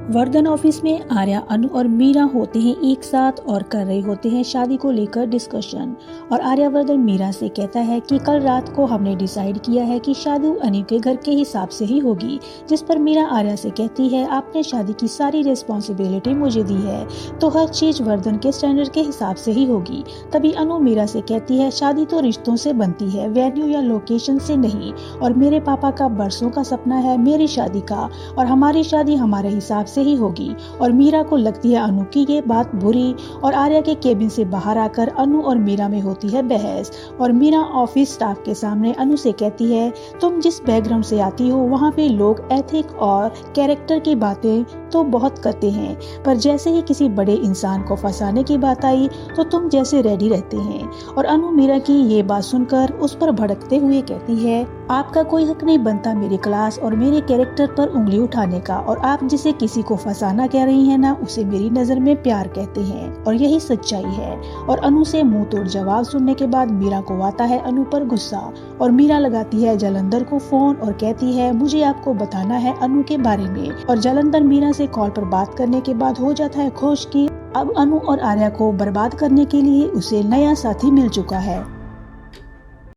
Vardhan office में आर्या, अनु और मीरा होते हैं एक साथ और कर रहे होते हैं शादी को लेकर डिस्कशन। और आर्यवर्धन मीरा से कहता है कि कल रात को हमने डिसाइड किया है कि शादी अनु के घर के हिसाब से ही होगी। जिस पर मीरा आर्या से कहती है, आपने शादी की सारी रिस्पॉन्सिबिलिटी मुझे दी है तो हर चीज वर्धन के स्टैंडर्ड के हिसाब से ही होगी। तभी अनु मीरा से कहती है, शादी तो रिश्तों से बनती है, वेन्यू या लोकेशन से नहीं। और मेरे पापा का बरसों का सपना है मेरी शादी का, और हमारी शादी हमारे हिसाब से ही होगी। और मीरा को लगती है अनु की ये बात बुरी। और आर्या के केबिन से बाहर आकर अनु और मीरा में होती है बहस। और मीरा ऑफिस स्टाफ के सामने अनु से कहती है, तुम जिस बैकग्राउंड से आती हो वहाँ पे लोग एथिक और कैरेक्टर की बातें तो बहुत करते हैं, पर जैसे ही किसी बड़े इंसान को फंसाने की बात आई तो तुम जैसे रेडी रहते हैं। और अनु मीरा की ये बात सुनकर उस पर भड़कते हुए कहती है, आपका कोई हक नहीं बनता मेरी क्लास और मेरे कैरेक्टर पर उंगली उठाने का, और आप जिसे किसी को फंसाना कह रही हैं ना, उसे मेरी नजर में प्यार कहते हैं और यही सच्चाई है। और अनु से मुंह तोड़ जवाब सुनने के बाद मीरा को आता है अनु पर गुस्सा। और मीरा लगाती है जालंधर को फोन और कहती है, मुझे आपको बताना है अनु के बारे में। और जालंधर मीरा से कॉल पर बात करने के बाद हो जाता है खुश कि अब अनु और आर्या को बर्बाद करने के लिए उसे नया साथी मिल चुका है।